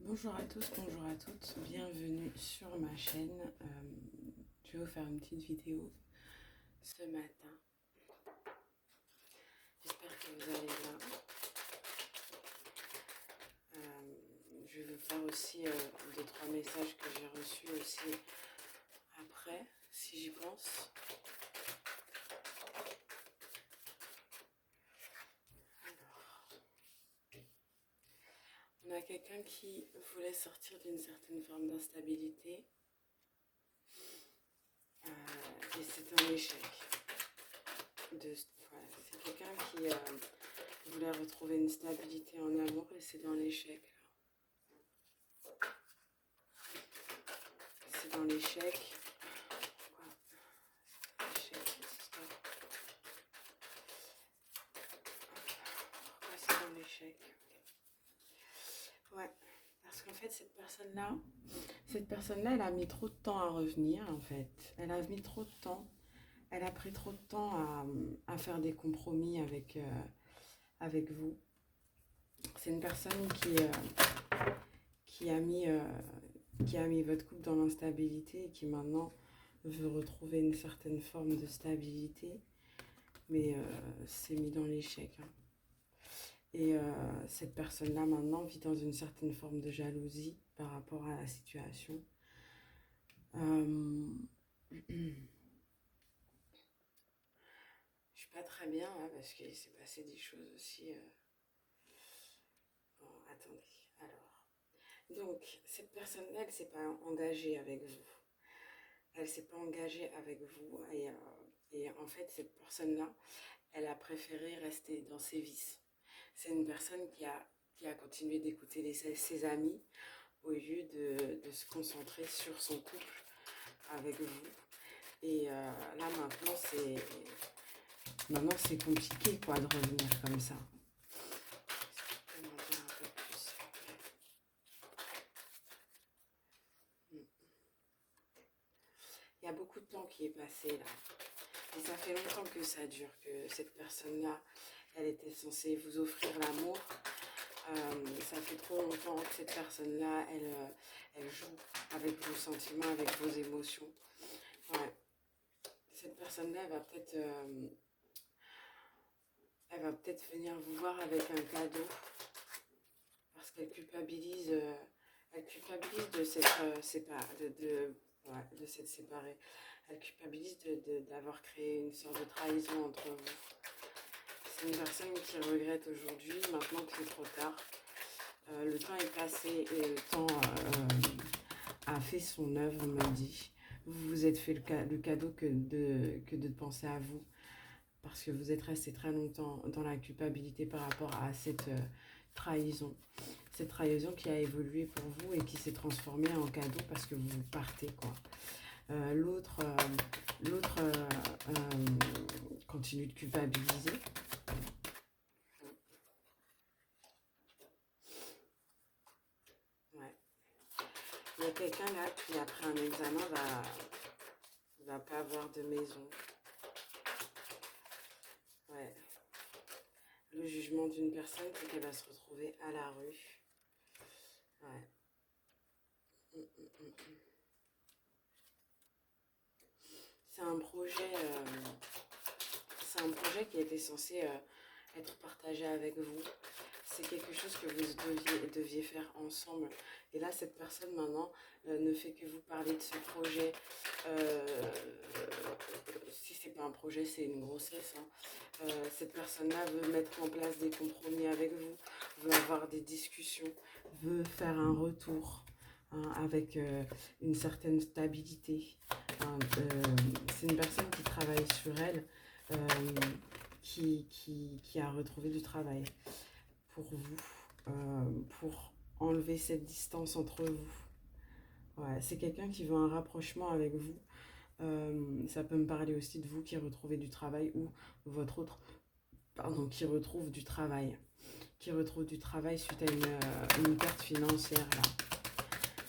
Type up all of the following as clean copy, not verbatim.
Bonjour à tous, bonjour à toutes, bienvenue sur ma chaîne. Je vais vous faire une petite vidéo ce matin. J'espère que vous allez bien. Je vais vous faire aussi 2-3 messages que j'ai reçus aussi après, si j'y pense. Alors, on a quelqu'un qui voulait sortir d'une certaine forme d'instabilité et c'est un échec. C'est quelqu'un qui voulait retrouver une stabilité en amour et c'est dans l'échec. C'est dans l'échec. Pourquoi c'est dans l'échec? Ouais, parce qu'en fait, cette personne-là, elle a mis trop de temps à revenir, en fait. Elle a mis trop de temps. Elle a pris trop de temps à faire des compromis avec vous. C'est une personne qui a mis votre couple dans l'instabilité et qui maintenant veut retrouver une certaine forme de stabilité, mais c'est mis dans l'échec, hein. Et cette personne-là maintenant vit dans une certaine forme de jalousie par rapport à la situation. Euh, je suis pas très bien là parce qu'il s'est passé des choses aussi. Bon, attendez. Alors, donc cette personne-là, elle s'est pas engagée avec vous. Elle s'est pas engagée avec vous et en fait cette personne-là, elle a préféré rester dans ses vices. C'est une personne qui a continué d'écouter ses amis au lieu de se concentrer sur son couple avec vous. Et là maintenant c'est compliqué quoi de revenir comme ça. Est-ce que vous pouvez m'en dire un peu plus, s'il vous plaît? Il y a beaucoup de temps qui est passé là. Et ça fait longtemps que ça dure, que cette personne-là, elle était censée vous offrir l'amour. Ça fait trop longtemps que cette personne-là, elle joue avec vos sentiments, avec vos émotions. Ouais. Cette personne-là, elle va peut-être venir vous voir avec un cadeau parce qu'elle culpabilise de s'être de s'être séparée. Elle culpabilise d'avoir créé une sorte de trahison entre vous. C'est une personne qui regrette aujourd'hui, maintenant que c'est trop tard. Le temps est passé et le temps a fait son œuvre, on me dit. Vous vous êtes fait le cadeau que de penser à vous. Parce que vous êtes resté très longtemps dans la culpabilité par rapport à cette trahison. Cette trahison qui a évolué pour vous et qui s'est transformée en cadeau parce que vous partez, quoi. L'autre continue de culpabiliser. Ouais. Il y a quelqu'un là qui, après un examen, va pas avoir de maison. Ouais. Le jugement d'une personne, c'est qu'elle va se retrouver à la rue. Ouais. C'est un projet, qui était censé être partagé avec vous. C'est quelque chose que vous deviez faire ensemble. Et là, cette personne maintenant ne fait que vous parler de ce projet. Euh, si c'est pas un projet, c'est une grossesse, hein. Cette personne-là veut mettre en place des compromis avec vous, veut avoir des discussions, veut faire un retour, hein, avec une certaine stabilité, hein. C'est une personne qui travaille sur elle, euh, qui a retrouvé du travail pour vous, pour enlever cette distance entre vous. Ouais, c'est quelqu'un qui veut un rapprochement avec vous. Ça peut me parler aussi de vous qui retrouvez du travail ou votre autre, pardon, qui retrouve du travail. Qui retrouve du travail suite à une perte financière là.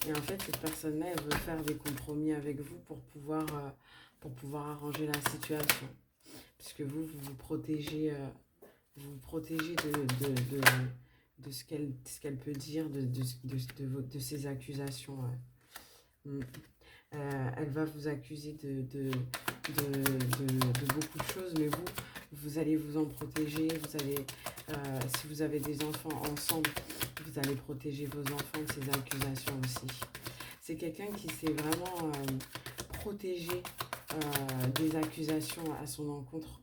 Et en fait, cette personne-là, elle veut faire des compromis avec vous pour pouvoir arranger la situation. Puisque vous vous protégez, vous protégez ce qu'elle peut dire de ces accusations. Ouais. Elle va vous accuser de beaucoup de choses, mais vous allez vous en protéger. Si vous avez des enfants ensemble, vous allez protéger vos enfants de ces accusations aussi. C'est quelqu'un qui s'est vraiment protégé des accusations à son encontre,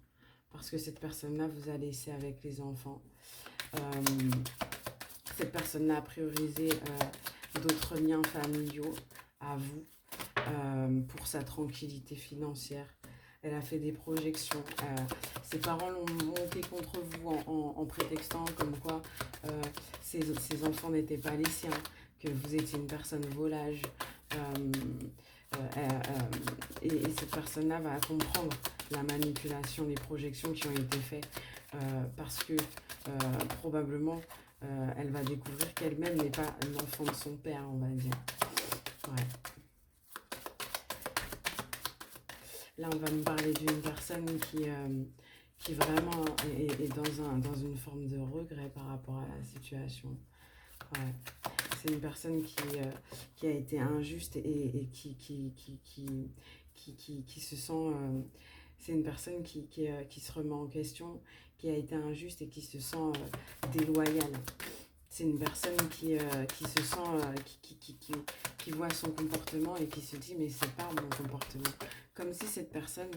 parce que cette personne-là vous a laissé avec les enfants. Cette personne-là a priorisé d'autres liens familiaux à vous pour sa tranquillité financière. Elle a fait des projections. Ses parents l'ont monté contre vous en prétextant comme quoi ses enfants n'étaient pas les siens, que vous étiez une personne volage. Et cette personne-là va comprendre la manipulation, les projections qui ont été faites parce que probablement elle va découvrir qu'elle-même n'est pas l'enfant de son père, on va dire. Ouais. Là, on va me parler d'une personne qui vraiment est dans une forme de regret par rapport à la situation. Ouais. C'est une personne qui a été injuste et qui se sent... c'est une personne qui se remet en question, qui a été injuste et qui se sent déloyale. C'est une personne qui se sent... qui voit son comportement et qui se dit mais c'est pas mon comportement. Comme si cette personne,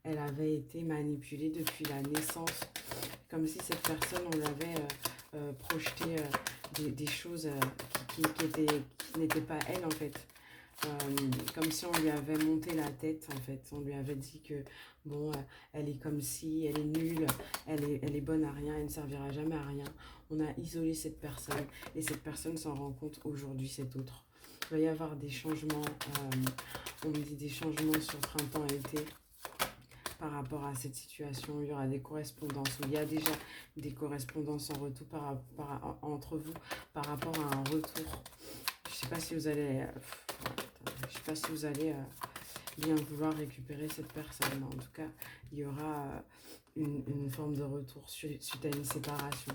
elle avait été manipulée depuis la naissance. Comme si cette personne, on l'avait projeté des choses qui n'étaient pas elle en fait. Comme si on lui avait monté la tête en fait. On lui avait dit que bon, elle est comme si, elle est nulle, elle est bonne à rien, elle ne servira jamais à rien. On a isolé cette personne et cette personne s'en rend compte aujourd'hui, cet autre. Il va y avoir des changements, on me dit des changements sur printemps-été par rapport à cette situation. Il y aura des correspondances, ou il y a déjà des correspondances en retour entre vous par rapport à un retour. Je sais pas si vous allez, bien vouloir récupérer cette personne, mais en tout cas, il y aura une forme de retour suite à une séparation.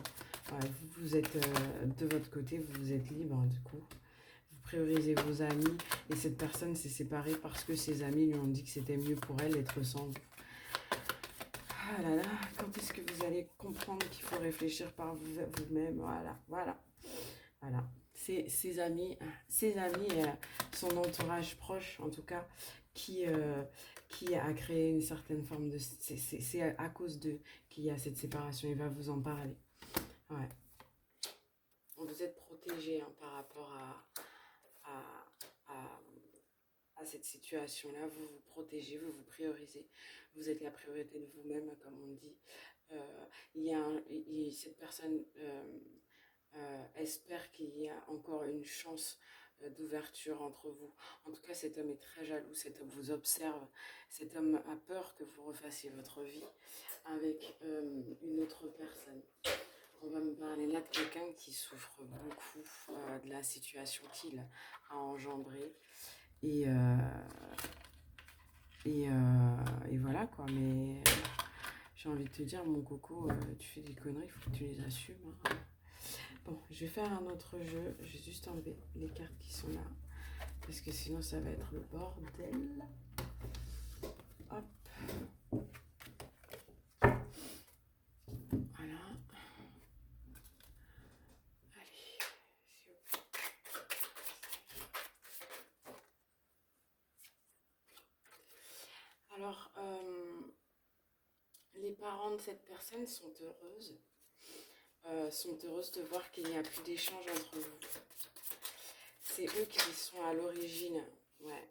Ouais, vous êtes de votre côté, vous êtes libre du coup. Vous priorisez vos amis et cette personne s'est séparée parce que ses amis lui ont dit que c'était mieux pour elle d'être sans vous. Ah là là, quand est-ce que vous allez comprendre qu'il faut réfléchir par vous-même? Voilà. Ses amis, son entourage proche en tout cas, qui a créé une certaine forme de... C'est à cause d'eux qu'il y a cette séparation, il va vous en parler. Ouais. Vous êtes protégé par rapport à cette situation-là, vous vous protégez, vous vous priorisez, vous êtes la priorité de vous-même, comme on dit. Cette personne espère qu'il y a encore une chance d'ouverture entre vous. En tout cas, cet homme est très jaloux, cet homme vous observe, cet homme a peur que vous refassiez votre vie avec une autre personne. On va me parler là de quelqu'un qui souffre beaucoup de la situation qu'il a engendrée. Et voilà quoi, mais j'ai envie de te dire, mon coco, tu fais des conneries, il faut que tu les assumes. Hein. Bon, je vais faire un autre jeu, je vais juste enlever les cartes qui sont là, parce que sinon ça va être le bordel. Hop. Voilà. Allez, s'il vous plaît. Alors, les parents de cette personne sont heureuses de voir qu'il n'y a plus d'échange entre vous. C'est eux qui sont à l'origine,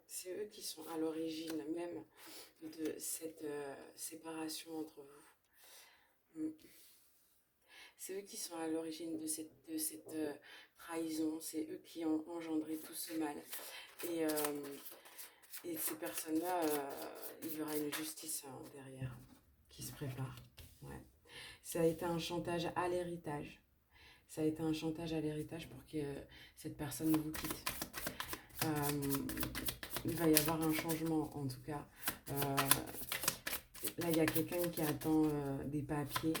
c'est eux qui sont à l'origine même de cette séparation entre vous. C'est eux qui sont à l'origine de cette trahison, c'est eux qui ont engendré tout ce mal. Et ces personnes-là, il y aura une justice derrière qui se prépare. Ouais. Ça a été un chantage à l'héritage. Ça a été un chantage à l'héritage pour que cette personne vous quitte. Il va y avoir un changement en tout cas. Là, il y a quelqu'un qui attend des papiers.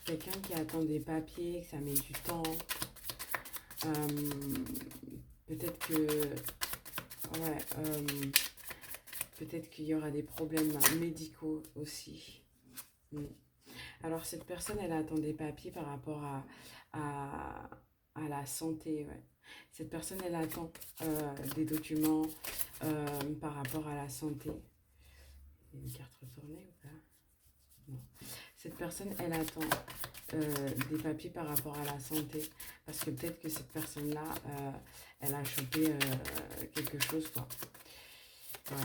quelqu'un qui attend des papiers, que ça met du temps. Peut-être que... Ouais, peut-être qu'il y aura des problèmes médicaux aussi. Mm. Alors, cette personne, elle attend des papiers par rapport à, à la santé. Ouais. Cette personne, elle attend des documents par rapport à la santé. Il y a une carte retournée ou pas? Non. Cette personne, elle attend des papiers par rapport à la santé. Parce que peut-être que cette personne-là, elle a chopé quelque chose, quoi. Ouais.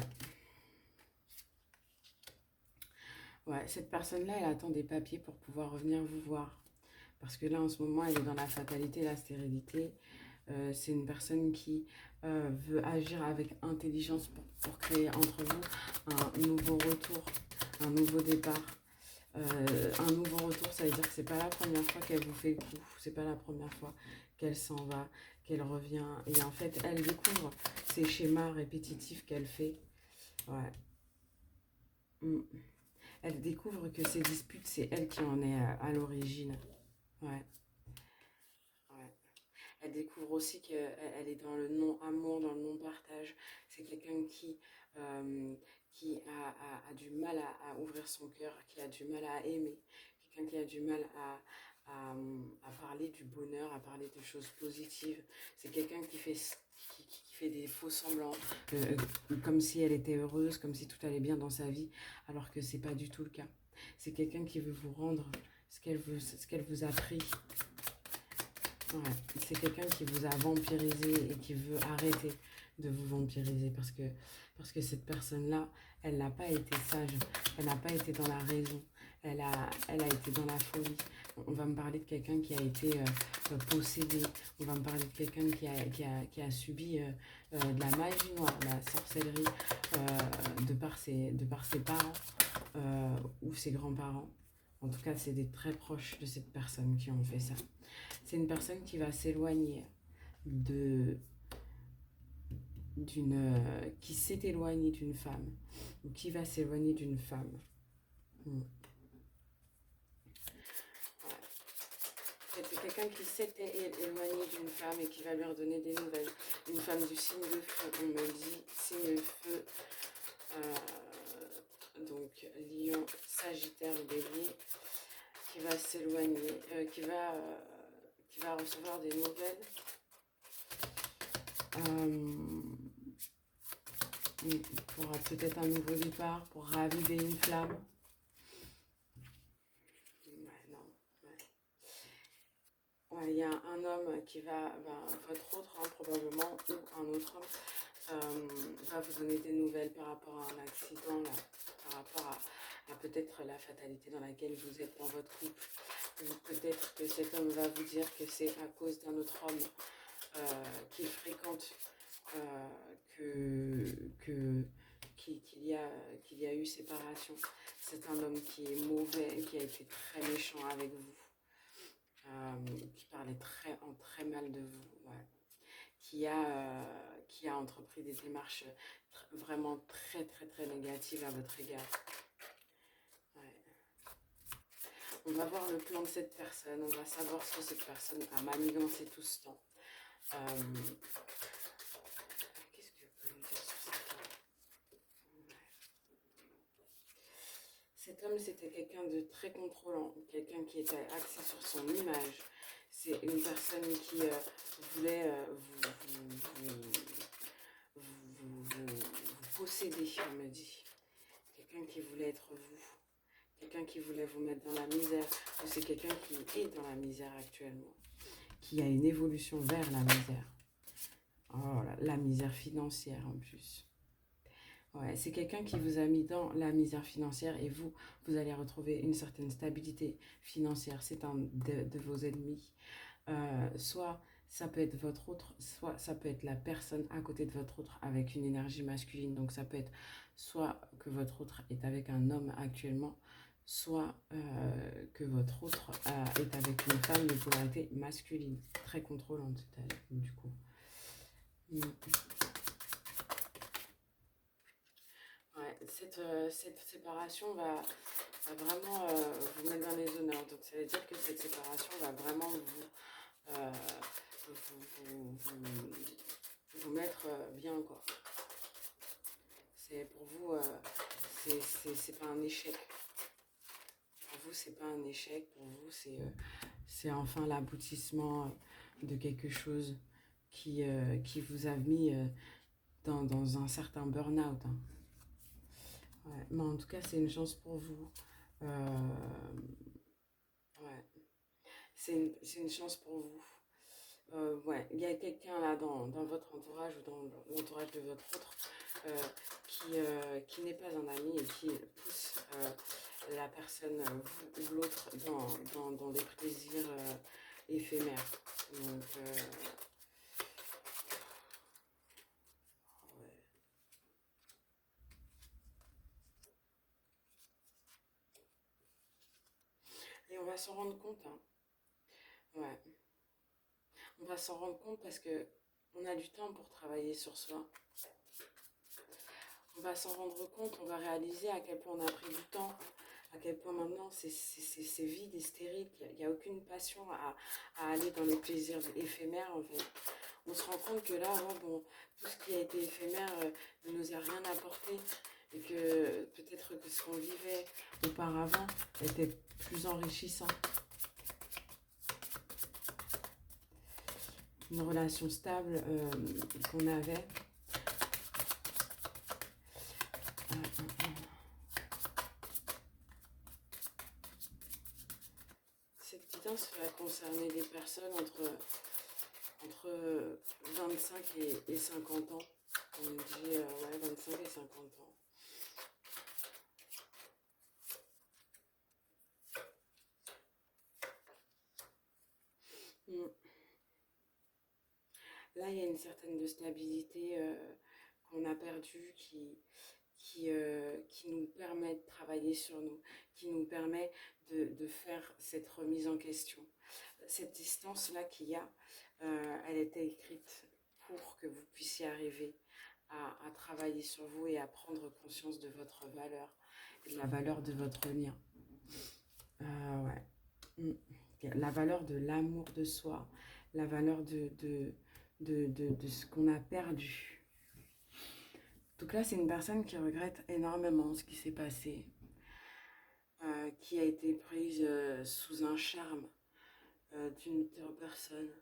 Ouais, cette personne-là, elle attend des papiers pour pouvoir revenir vous voir. Parce que là, en ce moment, elle est dans la fatalité, la stérilité. C'est une personne qui veut agir avec intelligence pour créer entre vous un nouveau retour, un nouveau départ. Un nouveau retour, ça veut dire que c'est pas la première fois qu'elle vous fait le coup, c'est pas la première fois qu'elle s'en va, qu'elle revient. Et en fait, elle découvre ces schémas répétitifs qu'elle fait. Ouais. Mm. Elle découvre que ces disputes, c'est elle qui en est à l'origine. Ouais. Ouais. Elle découvre aussi qu'elle est dans le non-amour, dans le non-partage. C'est quelqu'un qui a du mal à ouvrir son cœur, qui a du mal à aimer, quelqu'un qui a du mal à parler du bonheur, à parler de choses positives. C'est quelqu'un qui fait des faux semblants, comme si elle était heureuse, comme si tout allait bien dans sa vie, alors que c'est pas du tout le cas. C'est quelqu'un qui veut vous rendre ce qu'elle vous a pris. Ouais, c'est quelqu'un qui vous a vampirisé et qui veut arrêter de vous vampiriser parce que cette personne-là, elle n'a pas été sage, elle n'a pas été dans la raison, elle a été dans la folie. On va me parler de quelqu'un qui a été possédé, on va me parler de quelqu'un qui a subi de la magie noire, de la sorcellerie de par ses parents ou ses grands-parents. En tout cas, c'est des très proches de cette personne qui ont fait ça. C'est une personne qui va s'éloigner de qui s'est éloignée d'une femme ou qui va s'éloigner d'une femme. Hmm. C'est quelqu'un qui s'était éloigné d'une femme et qui va lui redonner des nouvelles. Une femme du signe de feu, on me dit signe de feu. Donc Lion, Sagittaire ou Bélier, qui va s'éloigner, qui va recevoir des nouvelles. Pour peut-être un nouveau départ, pour raviver une flamme. Ouais, non. Ouais, il y a un homme qui votre autre, hein, probablement, ou un autre homme, va vous donner des nouvelles par rapport à un accident, là, par rapport à peut-être la fatalité dans laquelle vous êtes dans votre couple. Ou peut-être que cet homme va vous dire que c'est à cause d'un autre homme qu'il fréquente qu'il y a eu séparation. C'est un homme qui est mauvais, qui a été très méchant avec vous, qui parlait très mal de vous, ouais. Qui a entrepris des démarches vraiment très négatives à votre égard. Ouais. On va voir le plan de cette personne, on va savoir ce que cette personne a manigancé tout ce temps. Qu'est-ce que vous pouvez me dire sur cet homme? Cet homme, c'était quelqu'un de très contrôlant, quelqu'un qui était axé sur son image. C'est une personne qui voulait vous posséder, on me dit. Quelqu'un qui voulait être vous. Quelqu'un qui voulait vous mettre dans la misère. Ou c'est quelqu'un qui est dans la misère actuellement. Qui a une évolution vers la misère. Oh là, la misère financière en plus. Ouais, c'est quelqu'un qui vous a mis dans la misère financière et vous allez retrouver une certaine stabilité financière. C'est un de vos ennemis. Soit ça peut être votre autre, soit ça peut être la personne à côté de votre autre avec une énergie masculine. Donc ça peut être soit que votre autre est avec un homme actuellement, soit que votre autre est avec une femme de polarité masculine, très contrôlante, du coup. Ouais, cette séparation va vraiment vous mettre dans les honneurs. Donc ça veut dire que cette séparation va vraiment euh, vous mettre bien, quoi. C'est pour vous, c'est pas un échec. Pour vous, c'est pas un échec. Pour vous, c'est enfin l'aboutissement de quelque chose qui vous a mis dans un certain burn-out, hein. Ouais. Mais en tout cas, c'est une chance pour vous. Ouais. C'est une chance pour vous. Ouais, il y a quelqu'un là dans votre entourage ou dans l'entourage de votre autre qui n'est pas un ami et qui pousse la personne, vous ou l'autre, dans des plaisirs éphémères. Donc, ouais. Et on va s'en rendre compte, hein. Ouais. On va s'en rendre compte parce que on a du temps pour travailler sur soi. On va s'en rendre compte, on va réaliser à quel point on a pris du temps, à quel point maintenant c'est vide et stérile, il n'y a aucune passion à aller dans les plaisirs éphémères en fait. On se rend compte que là, ouais, bon, tout ce qui a été éphémère ne nous a rien apporté et que peut-être que ce qu'on vivait auparavant était plus enrichissant. Une relation stable qu'on avait. Cette guidance va concerner des personnes entre 25 et 50 ans. On dit ouais, 25 et 50 ans. Mm. Là, il y a une certaine de stabilité qu'on a perdue qui nous permet de travailler sur nous, qui nous permet de faire cette remise en question. Cette distance-là qu'il y a, elle était écrite pour que vous puissiez arriver à travailler sur vous et à prendre conscience de votre valeur et de la valeur de votre lien. Ouais. La valeur de l'amour de soi, la valeur de ce qu'on a perdu. Donc là, c'est une personne qui regrette énormément ce qui s'est passé, qui a été prise sous un charme d'une autre personne.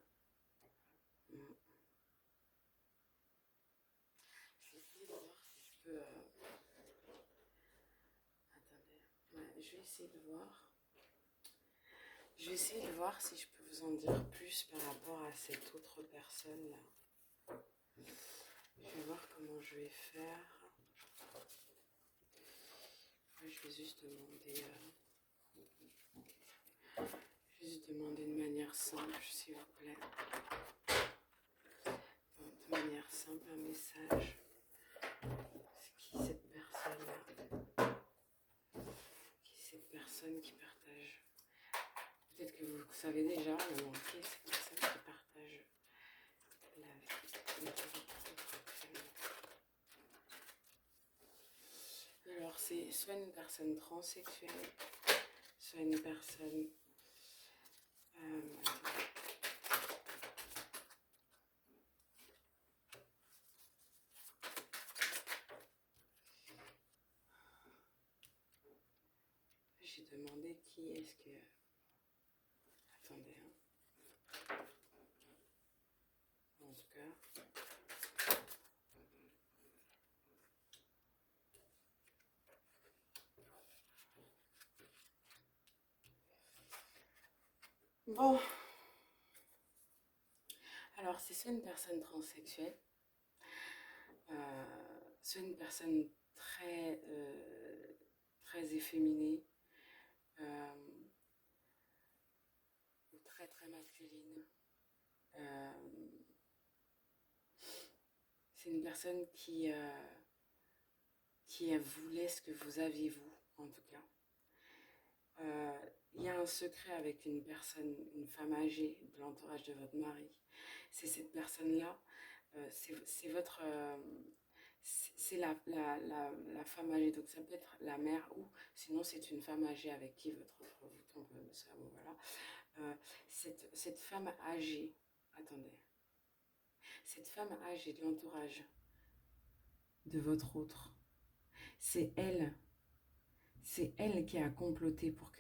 Je vais essayer de voir si je peux... Attendez. Ouais, je vais essayer de voir. Je vais essayer de voir si je peux vous en dire plus par rapport à cette autre personne-là. Je vais voir comment je vais faire. Je vais juste demander... de manière simple, s'il vous plaît. De manière simple, un message. C'est qui cette personne-là? Qui est cette personne qui partage? Peut-être que vous savez déjà, mais bon, qui est cette personne qui partage la vie de votre actuellement? Alors, c'est soit une personne transsexuelle, soit une personne... J'ai demandé qui est-ce que... Attendez, hein. En tout cas... Bon. Alors, c'est soit une personne transsexuelle, soit une personne très efféminée, ou très masculine. C'est une personne qui voulait ce que vous aviez vous, en tout cas. Il y a un secret avec une personne, une femme âgée de l'entourage de votre mari. C'est cette personne-là, c'est votre... c'est la femme âgée, donc ça peut être la mère ou sinon c'est une femme âgée avec qui votre offre vous tombe, ça, bon, voilà. Cette femme âgée, attendez, cette femme âgée de l'entourage de votre autre, c'est elle, c'est elle qui a comploté pour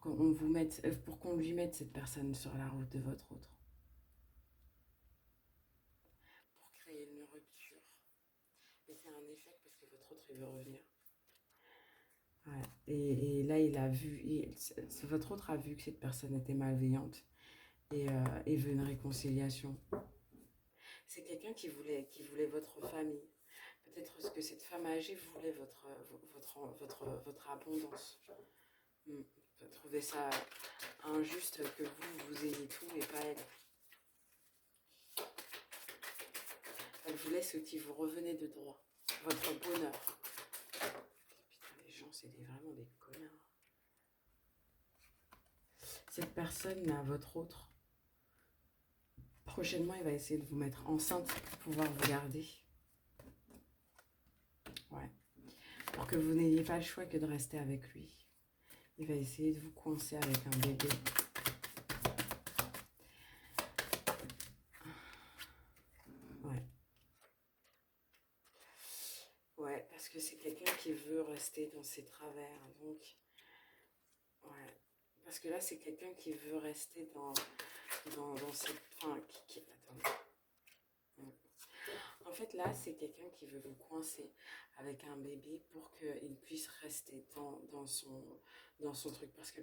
qu'on vous mette, pour qu'on lui mette cette personne sur la route de votre autre, pour créer une rupture. Mais c'est un échec parce que votre autre il veut revenir. Ouais. Et là, il a vu, votre autre a vu que cette personne était malveillante et veut une réconciliation. C'est quelqu'un qui voulait votre famille. Peut-être que cette femme âgée voulait votre abondance. Vous trouvez ça injuste que vous ayez tout et pas elle. Elle voulait ce qui vous revenait de droit, votre bonheur. Putain, les gens, c'est vraiment des connards. Cette personne, là, votre autre, prochainement, il va essayer de vous mettre enceinte pour pouvoir vous garder. Ouais. Pour que vous n'ayez pas le choix que de rester avec lui. Il va essayer de vous coincer avec un bébé. Ouais. Ouais, parce que c'est quelqu'un qui veut rester dans ses travers. Donc, ouais. Parce que là, c'est quelqu'un qui veut rester dans cette... Enfin, attendez. En fait, là, c'est quelqu'un qui veut vous coincer avec un bébé pour qu'il puisse rester dans son truc. Parce que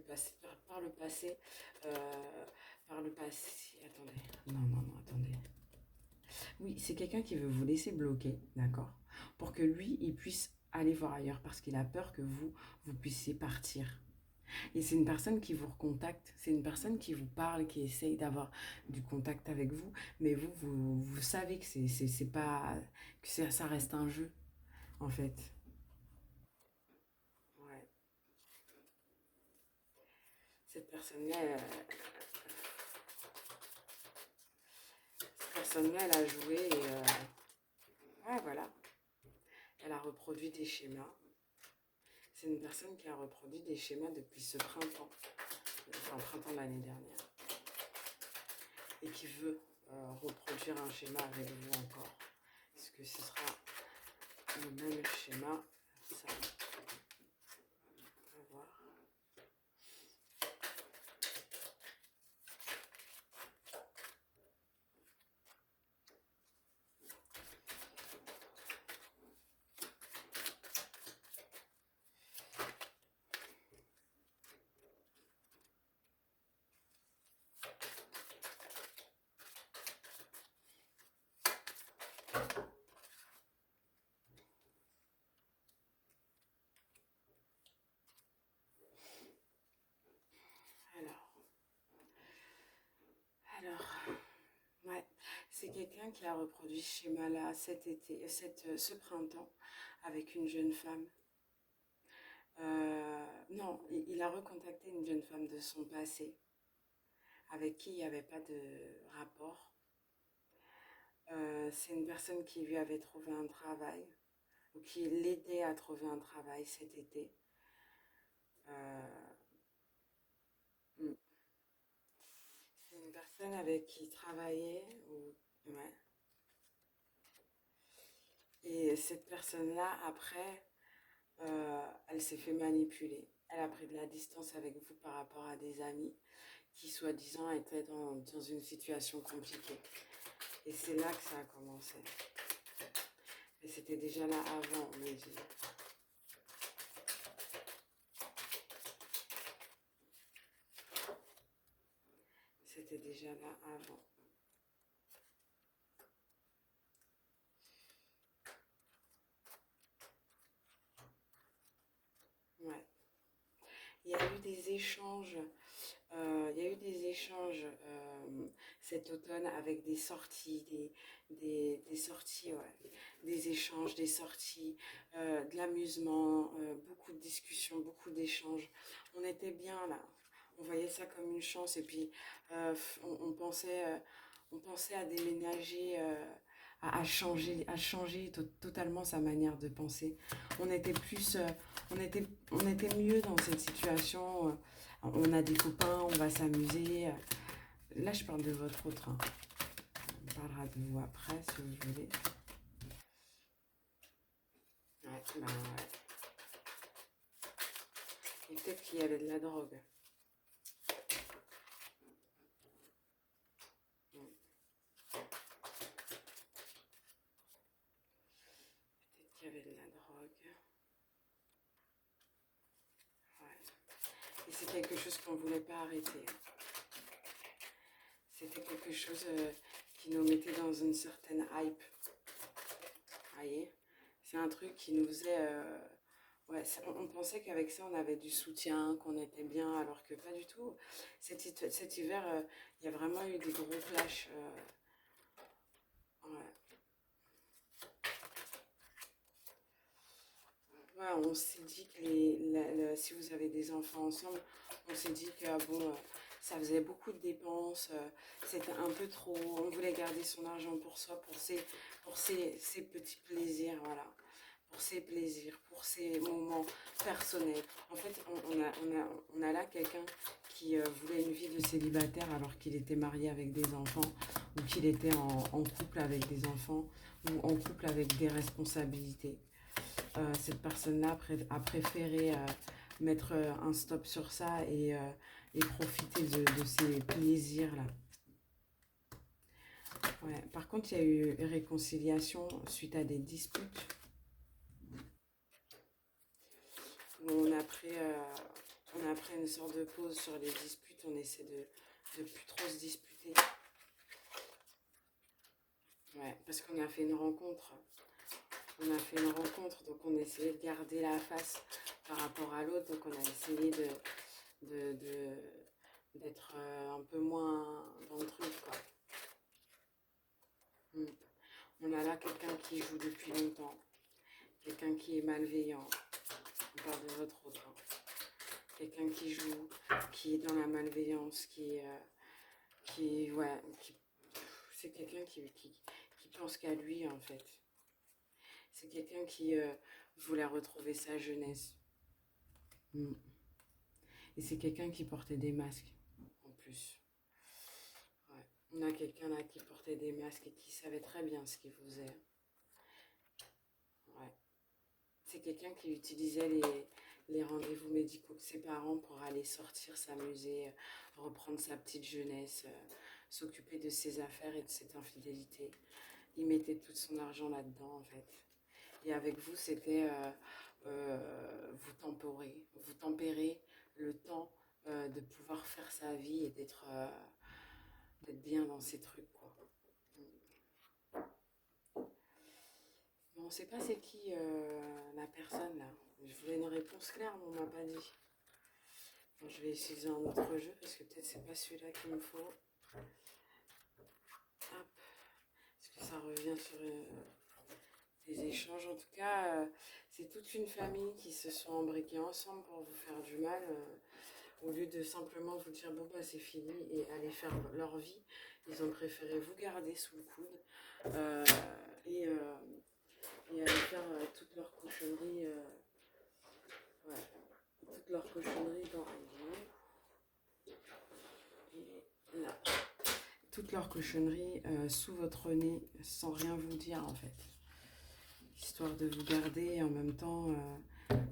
par le passé, attendez. Non, attendez. Oui, c'est quelqu'un qui veut vous laisser bloquer, d'accord? Pour que lui, il puisse aller voir ailleurs parce qu'il a peur que vous puissiez partir. Et c'est une personne qui vous recontacte, c'est une personne qui vous parle, qui essaye d'avoir du contact avec vous, mais vous savez que c'est pas, que ça reste un jeu, en fait. Ouais. Cette personne-là, elle a joué et ouais, voilà. Elle a reproduit des schémas. C'est une personne qui a reproduit des schémas depuis ce printemps, enfin printemps de l'année dernière, et qui veut reproduire un schéma avec vous encore. Est-ce que ce sera le même schéma? Ça, on va voir. Alors, ouais, c'est quelqu'un qui a reproduit ce schéma-là cet été, ce printemps, avec une jeune femme. Non, il a recontacté une jeune femme de son passé, avec qui il n'y avait pas de rapport. C'est une personne qui lui avait trouvé un travail, ou qui l'aidait à trouver un travail cet été. Euh, hmm. C'est une personne avec qui il travaillait, ouais. Et cette personne-là, après, elle s'est fait manipuler. Elle a pris de la distance avec vous par rapport à des amis qui, soi-disant, étaient dans une situation compliquée. Et c'est là que ça a commencé. Et c'était déjà là avant, mais c'était déjà là avant. Ouais. Il y a eu des échanges, cet automne avec des sorties, des sorties, ouais, des échanges, des sorties, de l'amusement, beaucoup de discussions, beaucoup d'échanges. On était bien là, on voyait ça comme une chance et puis on pensait à déménager à changer totalement sa manière de penser. On était plus, on était mieux dans cette situation. On a des copains, on va s'amuser. Là, je parle de votre autre, hein. On parlera de vous après, si vous voulez. Ouais, ben ouais. Et peut-être qu'il y avait de la drogue. Mm. Peut-être qu'il y avait de la drogue. Ouais. Et c'est quelque chose qu'on ne voulait pas arrêter. C'était quelque chose qui nous mettait dans une certaine hype. Vous voyez, c'est un truc qui nous faisait... ouais, on pensait qu'avec ça, on avait du soutien, qu'on était bien, alors que pas du tout. Cet hiver, il y a vraiment eu des gros clashs. Ouais. Ouais, on s'est dit que si vous avez des enfants ensemble, on s'est dit que bon, ça faisait beaucoup de dépenses, c'était un peu trop. On voulait garder son argent pour soi, ses petits plaisirs, voilà. Pour ses plaisirs, pour ses moments personnels. En fait, on a là quelqu'un qui voulait une vie de célibataire alors qu'il était marié avec des enfants, ou qu'il était en couple avec des enfants, ou en couple avec des responsabilités. Cette personne-là a préféré mettre un stop sur ça et profiter de ces plaisirs-là. Ouais. Par contre, il y a eu réconciliation suite à des disputes. On a pris une sorte de pause sur les disputes. On essaie de plus trop se disputer. Ouais, parce qu'on a fait une rencontre. On a fait une rencontre, donc on essayait de garder la face par rapport à l'autre. Donc on a essayé d'être un peu moins dans le truc, quoi. Mm. On a là quelqu'un qui joue depuis longtemps, quelqu'un qui est malveillant. On parle de votre autre, hein. Quelqu'un qui joue, qui est dans la malveillance, ouais, c'est quelqu'un qui pense qu'à lui, en fait. C'est quelqu'un qui voulait retrouver sa jeunesse. Mm. Et c'est quelqu'un qui portait des masques, en plus. Ouais. On a quelqu'un là qui portait des masques et qui savait très bien ce qu'il faisait. Ouais. C'est quelqu'un qui utilisait les rendez-vous médicaux de ses parents pour aller sortir, s'amuser, reprendre sa petite jeunesse, s'occuper de ses affaires et de cette infidélité. Il mettait tout son argent là-dedans, en fait. Et avec vous, c'était vous tempérez le temps de pouvoir faire sa vie et d'être bien dans ses trucs, quoi. Mais on ne sait pas c'est qui la personne là. Je voulais une réponse claire, mais on m'a pas dit. Bon, je vais utiliser un autre jeu parce que peut-être c'est pas celui-là qu'il me faut. Hop. Est-ce que ça revient sur des échanges? En tout cas, c'est toute une famille qui se sont embriqués ensemble pour vous faire du mal. Au lieu de simplement vous dire bon bah c'est fini et aller faire leur vie, ils ont préféré vous garder sous le coude et, euh, et aller faire toutes leurs cochonneries. Ouais, toutes leurs cochonneries dans et là, toutes leurs cochonneries sous votre nez sans rien vous dire en fait, histoire de vous garder et en même temps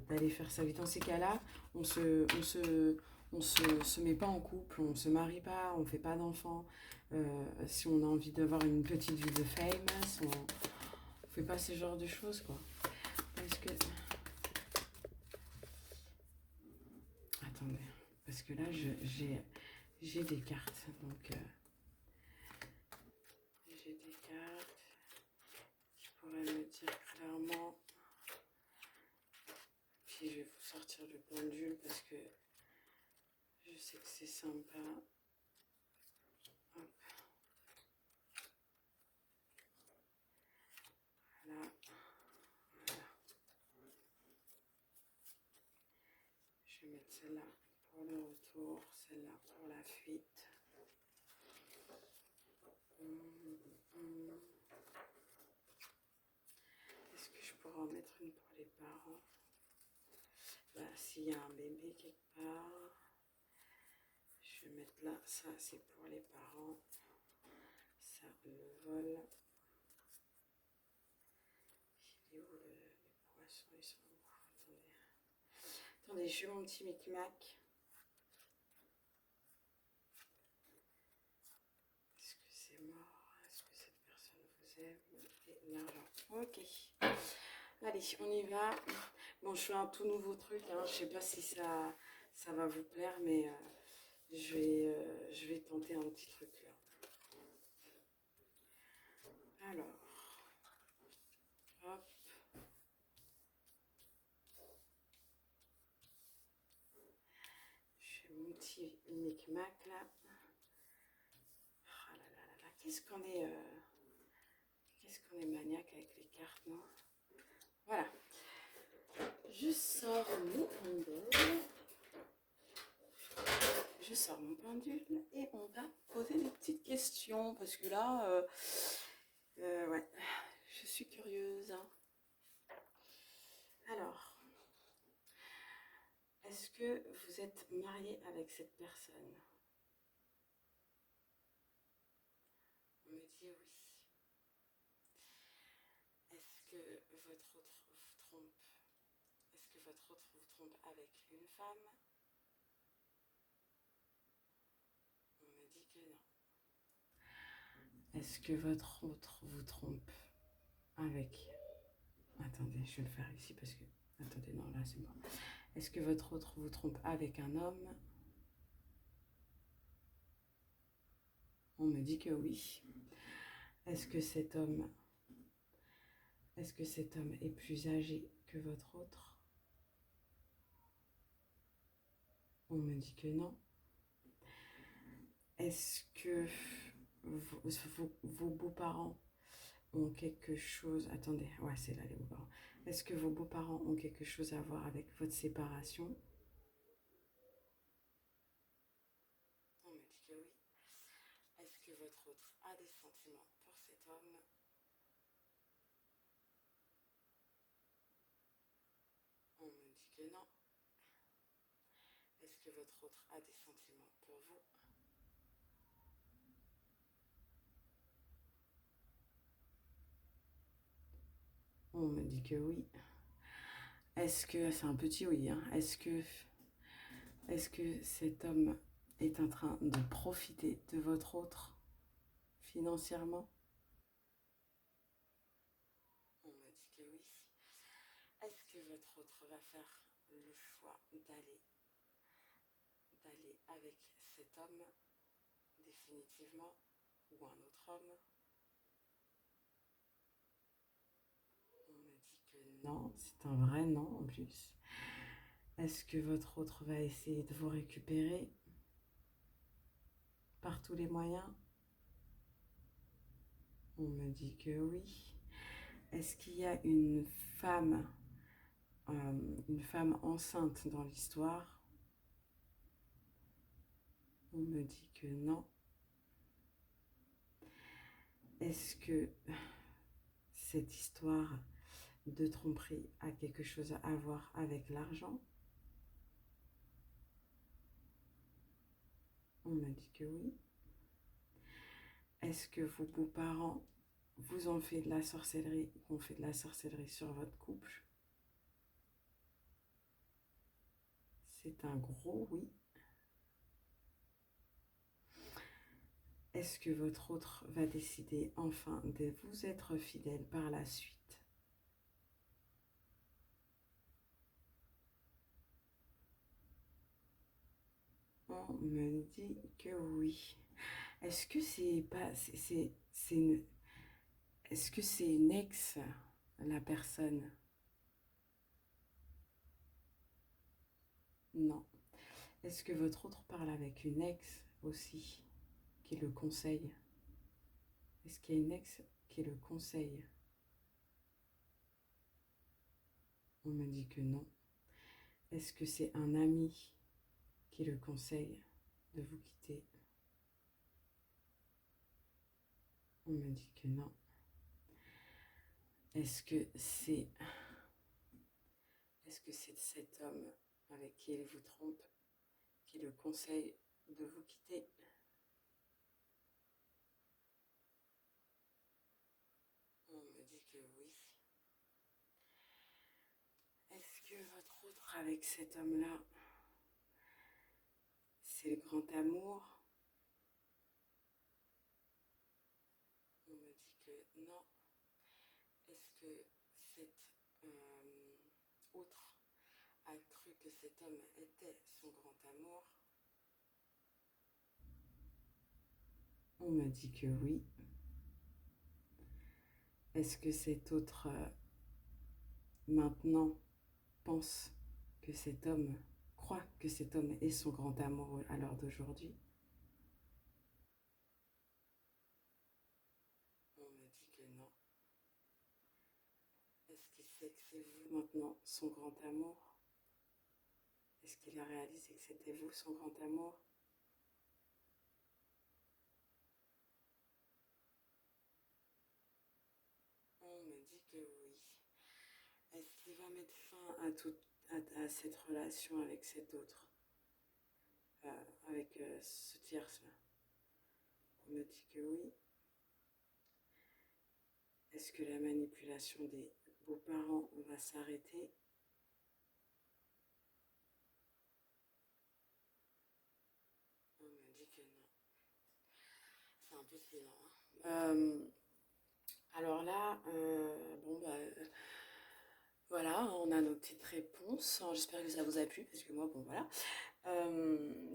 d'aller faire sa vie. Dans ces cas-là, on se met pas en couple, on se marie pas, on fait pas d'enfants. Si on a envie d'avoir une petite vie de famous, on fait pas ce genre de choses, quoi. Parce que... Attendez, parce que là, j'ai des cartes, donc... j'ai des cartes qui pourraient me dire clairement... Puis je vais vous sortir le pendule parce que je sais que c'est sympa. Hop. Voilà. Voilà. Je vais mettre celle-là pour le retour, celle-là pour la fuite. Est-ce que je pourrais en mettre une pour les parents? Bah, s'il y a un bébé quelque part, je vais mettre là. Ça, c'est pour les parents. Ça, le vol. Il est où les poissons? Ils sont où? Attendez. Attendez, je fais mon petit micmac. Est-ce que c'est mort? Est-ce que cette personne vous aime? Et l'argent. Ok. Allez, on y va. Bon, je fais un tout nouveau truc. Hein. Je sais pas si ça va vous plaire, mais je vais tenter un petit truc là. Alors, hop. Je fais mon petit micmac là. Ah là là là là. Qu'est-ce qu'on est maniaque avec les cartes, non? Voilà. Je sors mon pendule. Je sors mon pendule et on va poser des petites questions parce que là, ouais, je suis curieuse. Hein. Alors, est-ce que vous êtes marié avec cette personne? On me dit oui. Est-ce que votre autre vous trompe? Est-ce que votre autre vous trompe avec une femme? On me dit que non. Est-ce que votre autre vous trompe avec... Attendez, je vais le faire ici parce que... Attendez, non, là c'est bon. Est-ce que votre autre vous trompe avec un homme? On me dit que oui. Est-ce que cet homme est plus âgé que votre autre? On me dit que non. Est-ce que vos beaux-parents ont quelque chose... Attendez, ouais, c'est là les beaux-parents. Est-ce que vos beaux-parents ont quelque chose à voir avec votre séparation? On me dit que oui. Est-ce que votre autre a des sentiments pour cet homme? On me dit que non. Est-ce que votre autre a des sentiments pour vous? On me dit que oui. Est-ce que, c'est un petit oui, hein, est-ce que cet homme est en train de profiter de votre autre financièrement? On me dit que oui. Est-ce que votre autre va faire le choix d'aller avec cet homme définitivement ou un autre homme? On me dit que non, c'est un vrai non en plus. Est-ce que votre autre va essayer de vous récupérer par tous les moyens? On me dit que oui. Est-ce qu'il y a une femme enceinte dans l'histoire? On me dit que non. Est-ce que cette histoire de tromperie a quelque chose à voir avec l'argent? On me dit que oui. Est-ce que vos beaux-parents vous ont fait de la sorcellerie ou ont fait de la sorcellerie sur votre couple? C'est un gros oui. Est-ce que votre autre va décider enfin de vous être fidèle par la suite? On me dit que oui. Est-ce que c'est pas... Est-ce que c'est une ex, la personne? Non. Est-ce que votre autre parle avec une ex aussi, qui le conseille? Est-ce qu'il y a une ex qui le conseille? On me dit que non. Est-ce que c'est un ami qui le conseille de vous quitter? On me dit que non. Est-ce que c'est est-ce que c'est cet homme avec qui il vous trompe qui le conseille de vous quitter? On me dit que oui. Est-ce que votre autre avec cet homme-là, c'est le grand amour? On me dit que non. Est-ce que cet autre a cru que cet homme était son grand amour? On me dit que oui. Est-ce que cet autre maintenant pense que cet homme croit que cet homme est son grand amour à l'heure d'aujourd'hui? On me dit que non. Est-ce qu'il sait que c'est vous maintenant son grand amour? Est-ce qu'il a réalisé que c'était vous son grand amour? On me dit que oui. Est-ce qu'il va mettre fin à cette relation avec cet autre, avec ce tierce-là? On me dit que oui. Est-ce que la manipulation des beaux-parents va s'arrêter? On me dit que non. C'est impossible, hein. Alors là, bon bah voilà, on a nos petites réponses. J'espère que ça vous a plu parce que moi, bon voilà.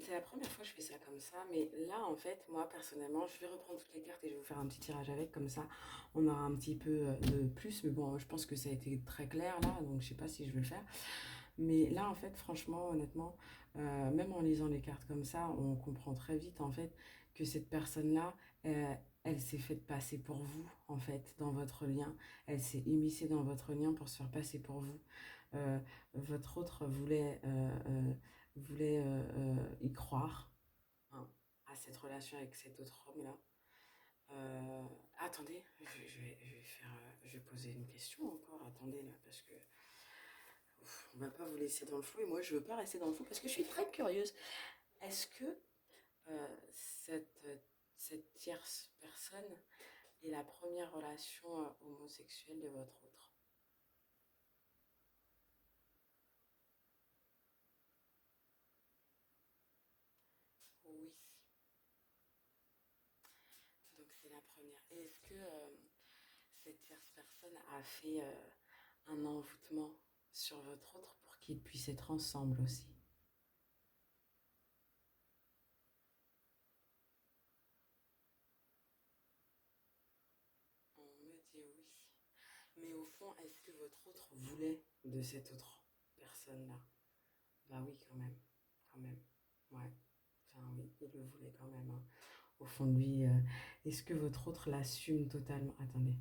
C'est la première fois que je fais ça comme ça, mais là en fait, moi personnellement, je vais reprendre toutes les cartes et je vais vous faire un petit tirage avec, comme ça on aura un petit peu de plus. Mais bon, je pense que ça a été très clair là, donc je sais pas si je vais le faire. Mais là en fait, franchement, honnêtement, même en lisant les cartes comme ça, on comprend très vite en fait que cette personne-là, elle s'est faite passer pour vous en fait dans votre lien. Elle s'est immiscée dans votre lien pour se faire passer pour vous. Euh, Votre autre voulait y croire, hein, à cette relation avec cet autre homme-là. Attendez, je vais faire, je vais poser une question encore. Attendez là, parce que on va pas vous laisser dans le flou et moi je veux pas rester dans le flou parce que je suis très curieuse. Est-ce que cette, cette tierce personne est la première relation homosexuelle de votre autre? Oui, donc c'est la première. Et est-ce que cette tierce personne a fait un envoûtement sur votre autre pour qu'ils puissent être ensemble aussi? On me dit oui. Mais au fond, est-ce que votre autre voulait de cette autre personne-là? Bah oui, quand même. Quand même. Ouais. Enfin oui, il le voulait quand même, hein. Au fond de lui, est-ce que votre autre l'assume totalement? Attendez.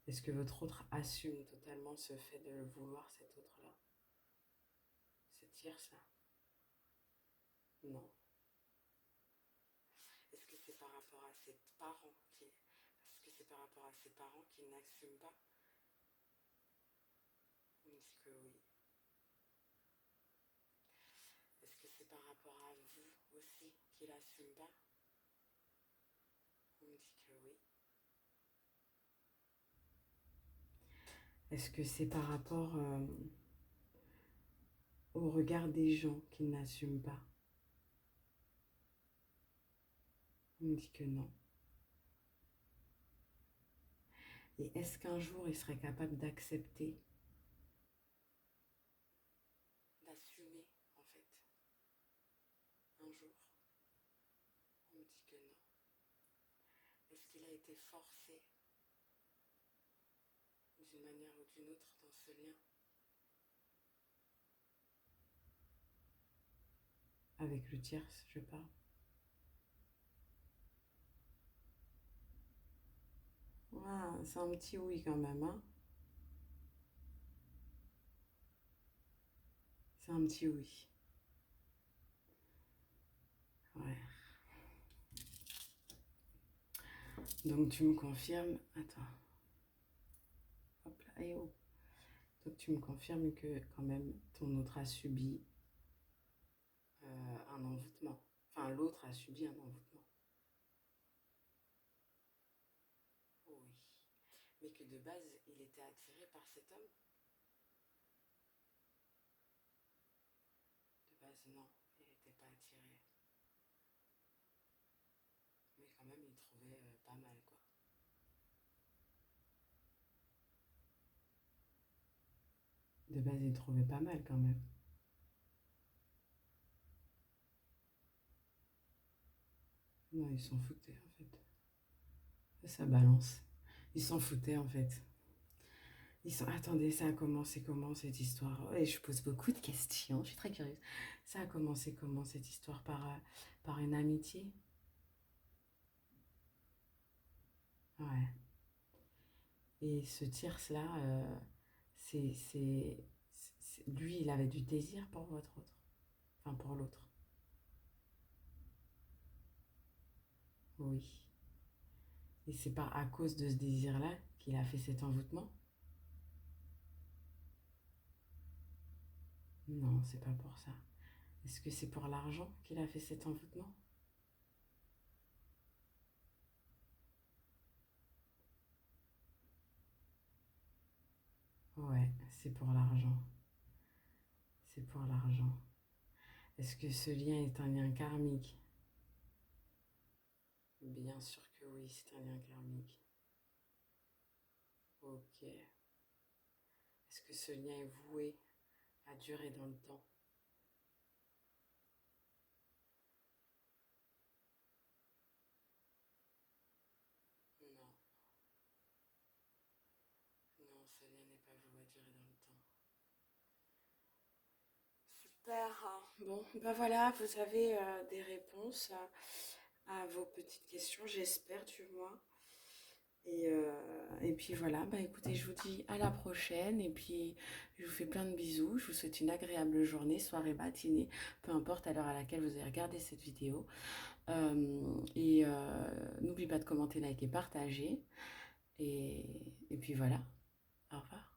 Est-ce que votre autre assume totalement ce fait de le vouloir, cet autre-là? C'est dire ça? Non. Est-ce que c'est par rapport à ses parents qui... Est-ce que c'est par rapport à ses parents qui n'assument pas? On me dit que oui. Est-ce que c'est par rapport à vous aussi qu'il n'assume pas? On me dit que oui. Est-ce que c'est par rapport au regard des gens qu'il n'assume pas? On me dit que non. Et est-ce qu'un jour il serait capable d'accepter, d'assumer en fait, un jour? On me dit que non. Est-ce qu'il a été forcé d'une manière ou d'une autre dans ce lien avec le tierce, je parle? Ouais, c'est un petit oui quand même, hein. C'est un petit oui. Ouais. Donc tu me confirmes. Attends. Hop là, Eh oh. Donc tu me confirmes que quand même ton autre a subi un envoûtement. Enfin, l'autre a subi un envoûtement. Oui. Mais que de base, il était attiré par cet homme. De base, non, il n'était pas attiré. Mais quand même, il trouvait pas mal, quoi. De base, il trouvait pas mal quand même. Non, ils s'en foutaient en fait. Ça balance. Ils s'en foutaient en fait. Ils sont... Attendez, ça a commencé comment cette histoire? Et je pose beaucoup de questions, je suis très curieuse. Ça a commencé comment cette histoire? Par une amitié? Ouais. Et ce tierce-là, lui, il avait du désir pour votre autre. Enfin, pour l'autre. Oui. Et c'est pas à cause de ce désir-là qu'il a fait cet envoûtement? Non, c'est pas pour ça. Est-ce que c'est pour l'argent qu'il a fait cet envoûtement? Ouais, c'est pour l'argent. C'est pour l'argent. Est-ce que ce lien est un lien karmique? Bien sûr que oui, c'est un lien karmique. Ok. Est-ce que ce lien est voué à durer dans le temps? Non, non, ce lien n'est pas voué à durer dans le temps. Super. Hein. Bon, ben voilà, vous avez des réponses à vos petites questions, j'espère du moins. Et puis voilà, bah écoutez, je vous dis à la prochaine et puis je vous fais plein de bisous. Je vous souhaite une agréable journée, soirée, matinée, peu importe à l'heure à laquelle vous avez regardé cette vidéo. N'oubliez pas de commenter, liker, partager. Et puis voilà, au revoir.